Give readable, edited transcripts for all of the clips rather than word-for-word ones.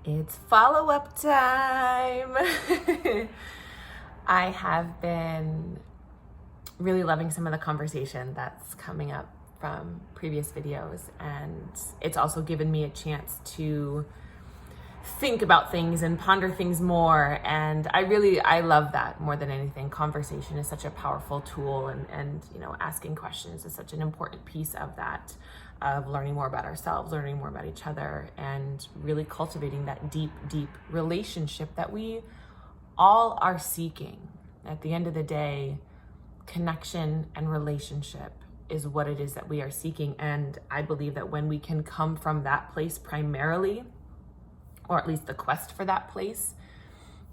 It's follow-up time. I have been really loving some of the conversation that's coming up from previous videos, and it's also given me a chance to think about things and ponder things more. And I love that more than anything. Conversation is such a powerful tool, and asking questions is such an important piece of that, of learning more about ourselves, learning more about each other, and really cultivating that deep relationship that we all are seeking. At the end of the day, connection and relationship is what it is that we are seeking. And I believe that when we can come from that place primarily, or at least the quest for that place,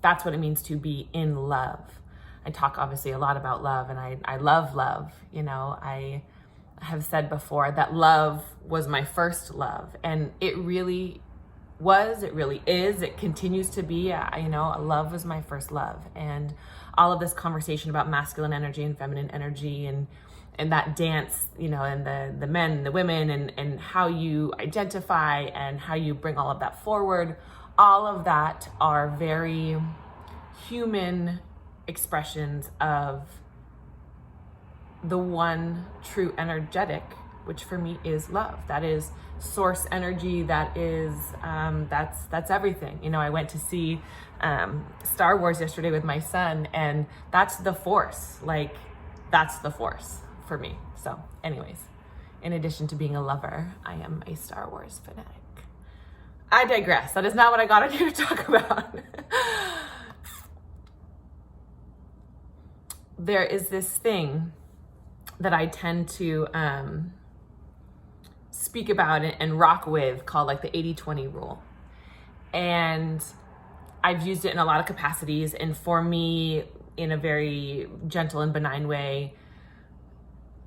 that's what it means to be in love. I talk obviously a lot about love, and I love love. I have said before that love was my first love, and it really was, it really is, it continues to be. Love was my first love. And all of this conversation about masculine energy and feminine energy, and that dance, and the men and the women, and how you identify and how you bring all of that forward, all of that are very human expressions of the one true energetic, which for me is love. That is source energy. That is that's everything. I went to see Star Wars yesterday with my son, and that's the force. That's the force for me. So anyways, in addition to being a lover, I am a Star Wars fanatic. I digress. That is not what I got here to talk about. There is this thing that I tend to speak about and rock with, called the 80-20 rule. And I've used it in a lot of capacities. And for me, in a very gentle and benign way,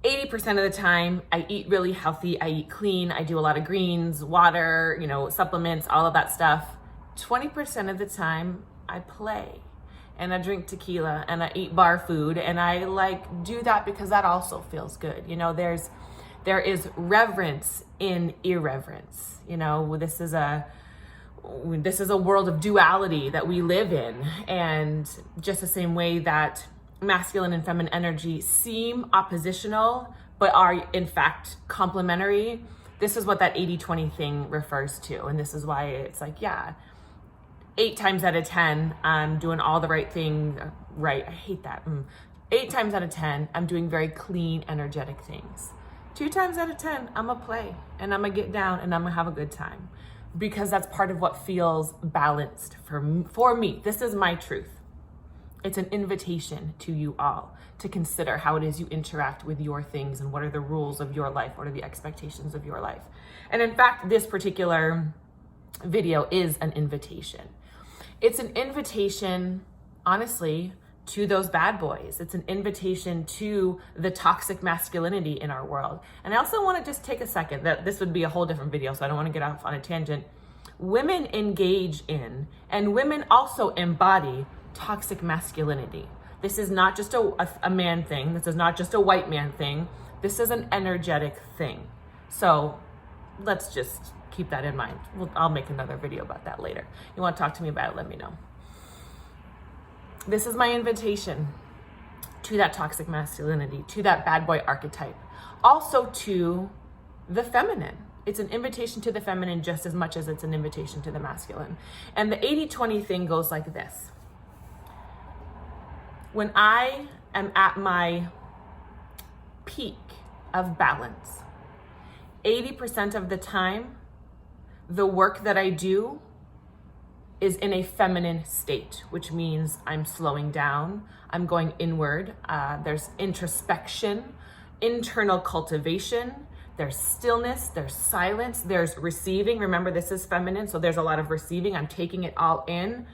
80% of the time, I eat really healthy, I eat clean, I do a lot of greens, water, supplements, all of that stuff. 20% of the time, I play, and I drink tequila, and I eat bar food, and I do that because that also feels good. There is reverence in irreverence. This is a world of duality that we live in, and just the same way that masculine and feminine energy seem oppositional but are in fact complementary, this is what that 80-20 thing refers to. And this is why it's 8 times out of 10 I'm doing all the right things right. I hate that. 8 times out of 10 I'm doing very clean, energetic things. 2 times out of 10 I'm gonna play, and I'm gonna get down, and I'm gonna have a good time, because that's part of what feels balanced for me. This is my truth. It's an invitation to you all to consider how it is you interact with your things, and what are the rules of your life, what are the expectations of your life. And in fact, this particular video is an invitation. It's an invitation, honestly, to those bad boys. It's an invitation to the toxic masculinity in our world. And I also want to just take a second, that this would be a whole different video, so I don't want to get off on a tangent. Women engage in, and women also embody, toxic masculinity. This is not just a man thing. This is not just a white man thing. This is an energetic thing. So let's just keep that in mind. I'll make another video about that later. You want to talk to me about it, let me know. This is my invitation to that toxic masculinity, to that bad boy archetype, also to the feminine. It's an invitation to the feminine just as much as it's an invitation to the masculine. And the 80-20 thing goes like this. When I am at my peak of balance, 80% of the time, the work that I do is in a feminine state, which means I'm slowing down, I'm going inward, there's introspection, internal cultivation, there's stillness, there's silence, there's receiving. Remember, this is feminine, so there's a lot of receiving. I'm taking it all in,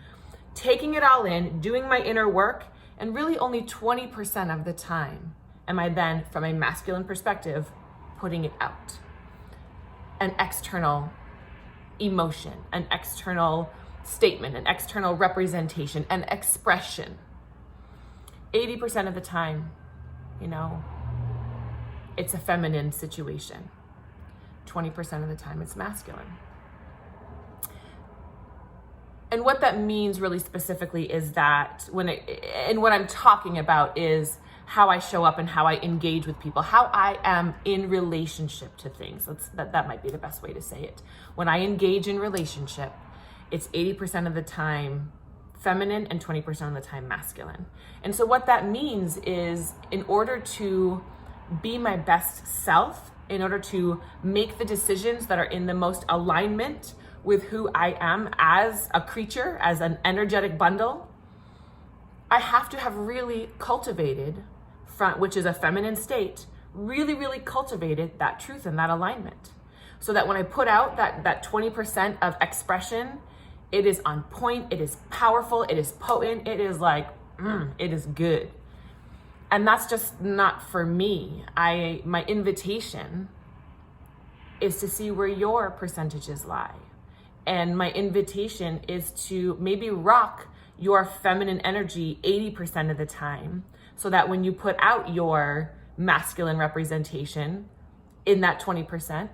doing my inner work. And really only 20% of the time am I then, from a masculine perspective, putting it out. An external emotion, an external statement, an external representation, an expression. 80% of the time, it's a feminine situation. 20% of the time it's masculine. And what that means really specifically is that and what I'm talking about is how I show up and how I engage with people, how I am in relationship to things. That might be the best way to say it. When I engage in relationship, it's 80% of the time feminine and 20% of the time masculine. And so what that means is, in order to be my best self, in order to make the decisions that are in the most alignment with who I am as a creature, as an energetic bundle, I have to have really cultivated, which is a feminine state, really, really cultivated that truth and that alignment. So that when I put out that 20% of expression, it is on point, it is powerful, it is potent, it is like, it is good. And that's just not for me. My invitation is to see where your percentages lie. And my invitation is to maybe rock your feminine energy 80% of the time, so that when you put out your masculine representation in that 20%,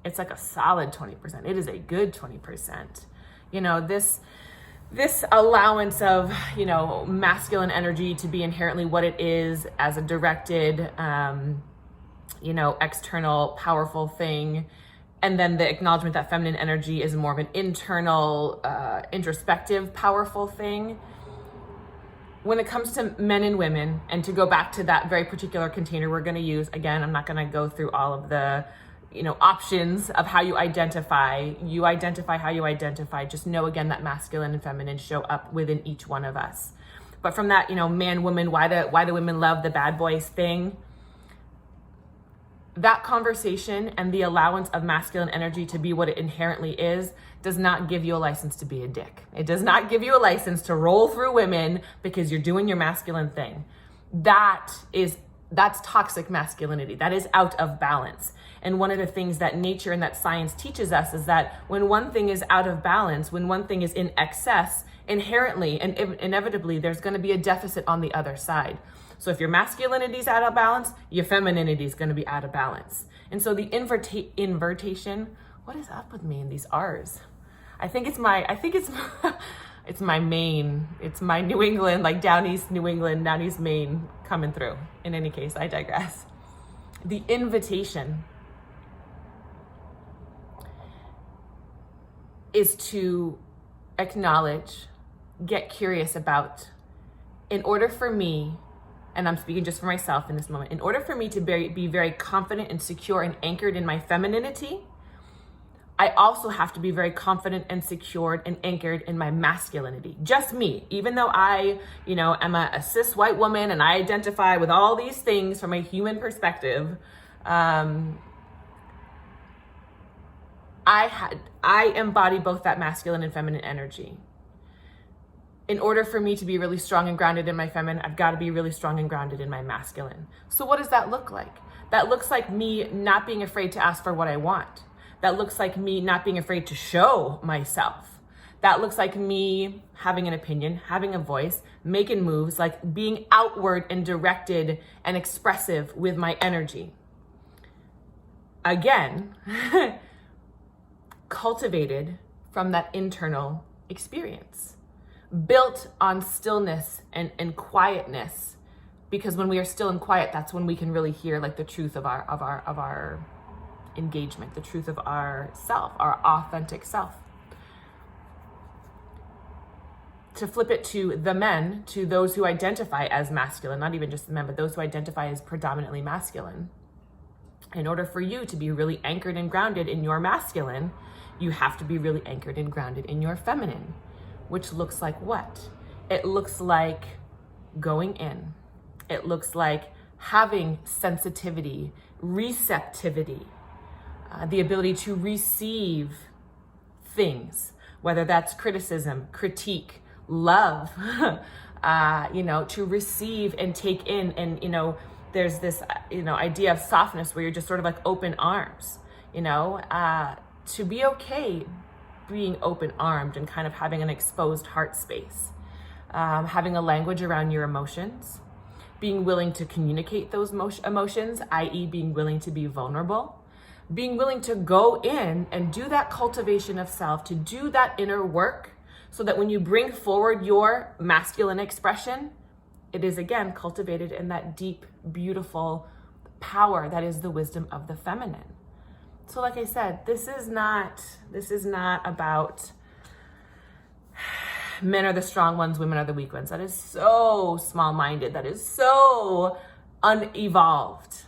it's like a solid 20%. It is a good 20%. You know, this allowance of, you know, masculine energy to be inherently what it is as a directed, you know, external powerful thing. And then the acknowledgement that feminine energy is more of an internal, introspective, powerful thing. When it comes to men and women, and to go back to that very particular container we're going to use, again, I'm not going to go through all of the, you know, options of how you identify. You identify how you identify. Just know, again, that masculine and feminine show up within each one of us. But from that, you know, man, woman, why do women love the bad boys thing? That conversation and the allowance of masculine energy to be what it inherently is does not give you a license to be a dick. It does not give you a license to roll through women because you're doing your masculine thing. That's toxic masculinity. That is out of balance. And one of the things that nature and that science teaches us is that when one thing is out of balance, when one thing is in excess, inherently and inevitably, there's going to be a deficit on the other side. So if your masculinity is out of balance, your femininity is going to be out of balance. And so the invertation, what is up with me in these R's? it's my Maine. It's my New England, like down east New England, down east Maine coming through. In any case, I digress. The invitation is to acknowledge, get curious about, in order for me, and I'm speaking just for myself in this moment, in order for me to be very confident and secure and anchored in my femininity, I also have to be very confident and secured and anchored in my masculinity. Just me, even though I, you know, am a cis white woman and I identify with all these things from a human perspective, I embody both that masculine and feminine energy. In order for me to be really strong and grounded in my feminine, I've got to be really strong and grounded in my masculine. So what does that look like? That looks like me not being afraid to ask for what I want. That looks like me not being afraid to show myself. That looks like me having an opinion, having a voice, making moves, like being outward and directed and expressive with my energy. Again, cultivated from that internal experience, built on stillness and quietness, because when we are still and quiet, that's when we can really hear like the truth of our engagement, the truth of our self, our authentic self. To flip it to the men, to those who identify as masculine, not even just the men, but those who identify as predominantly masculine. In order for you to be really anchored and grounded in your masculine, you have to be really anchored and grounded in your feminine, which looks like what? It looks like going in. It looks like having sensitivity, receptivity, the ability to receive things, whether that's criticism, critique, love, to receive and take in. And, there's this, idea of softness where you're just sort of like open arms, to be okay being open armed and kind of having an exposed heart space, having a language around your emotions, being willing to communicate those emotions, i.e. being willing to be vulnerable, being willing to go in and do that cultivation of self, to do that inner work, so that when you bring forward your masculine expression, it is again cultivated in that deep, beautiful power that is the wisdom of the feminine. So like I said, this is not about men are the strong ones, women are the weak ones. That is so small-minded. That is so unevolved.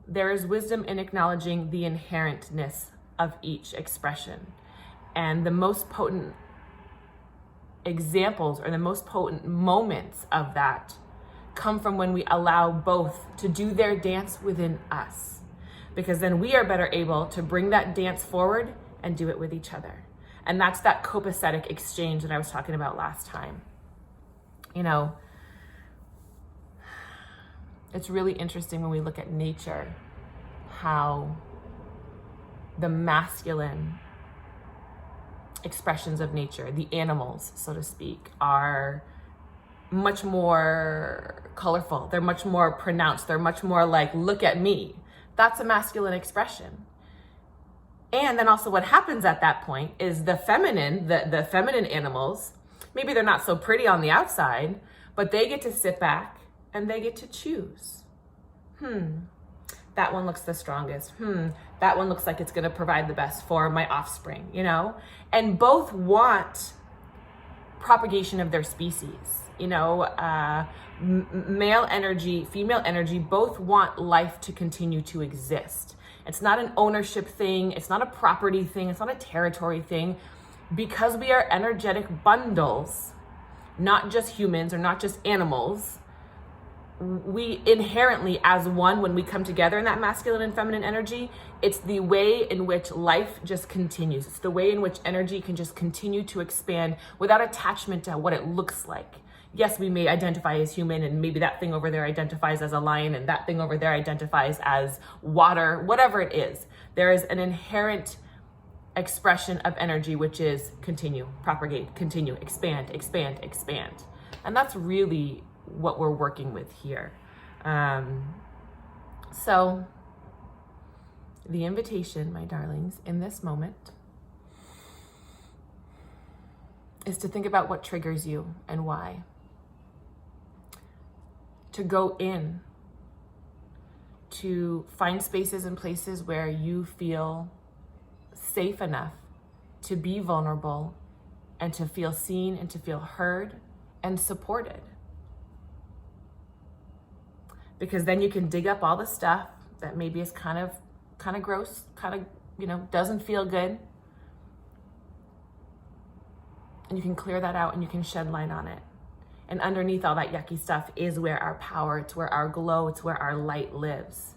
There is wisdom in acknowledging the inherentness of each expression. And the most potent examples or the most potent moments of that come from when we allow both to do their dance within us. Because then we are better able to bring that dance forward and do it with each other. And that's that copacetic exchange that I was talking about last time. You know, it's really interesting when we look at nature, how the masculine expressions of nature, the animals, so to speak, are much more colorful. They're much more pronounced. They're much more like, look at me. That's a masculine expression. And then also what happens at that point is the feminine, the feminine animals, maybe they're not so pretty on the outside, but they get to sit back and they get to choose. That one looks the strongest. That one looks like it's going to provide the best for my offspring, you know? And both want propagation of their species, you know? Male energy, female energy, both want life to continue to exist. It's not an ownership thing. It's not a property thing. It's not a territory thing. Because we are energetic bundles, not just humans or not just animals, we inherently as one, when we come together in that masculine and feminine energy, it's the way in which life just continues. It's the way in which energy can just continue to expand without attachment to what it looks like. Yes, we may identify as human, and maybe that thing over there identifies as a lion, and that thing over there identifies as water, whatever it is. There is an inherent expression of energy, which is continue, propagate, continue, expand, expand, expand. And that's really what we're working with here. So the invitation, my darlings, in this moment is to think about what triggers you and why. To go in, to find spaces and places where you feel safe enough to be vulnerable and to feel seen and to feel heard and supported. Because then you can dig up all the stuff that maybe is kind of gross, doesn't feel good. And you can clear that out and you can shed light on it. And underneath all that yucky stuff is where our power, it's where our glow, it's where our light lives.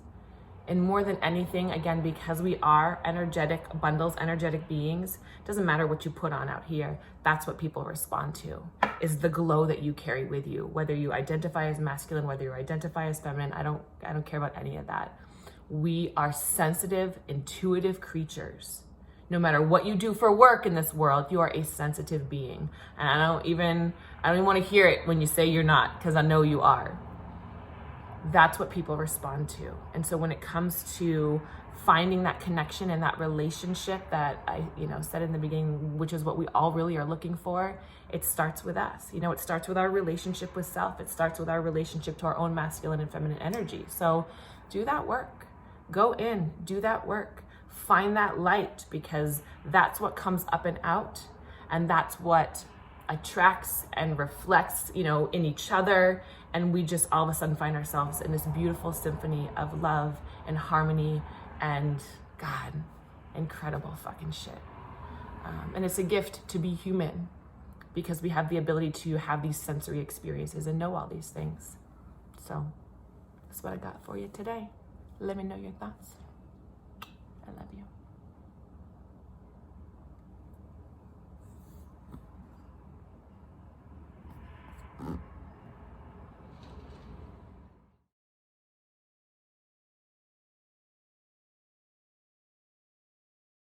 And more than anything, again, because we are energetic bundles, energetic beings, it doesn't matter what you put on out here. That's what people respond to, is the glow that you carry with you. Whether you identify as masculine, whether you identify as feminine, I don't care about any of that. We are sensitive, intuitive creatures. No matter what you do for work in this world, you are a sensitive being. And I don't even want to hear it when you say you're not, because I know you are. That's what people respond to. And so when it comes to finding that connection and that relationship that I said in the beginning, which is what we all really are looking for, it starts with us. It starts with our relationship with self. It starts with our relationship to our own masculine and feminine energy. So do that work. Go in, do that work. Find that light, because that's what comes up and out, and that's what attracts and reflects, in each other. And we just all of a sudden find ourselves in this beautiful symphony of love and harmony and God, incredible fucking shit. And it's a gift to be human, because we have the ability to have these sensory experiences and know all these things. So that's what I got for you today. Let me know your thoughts. I love you.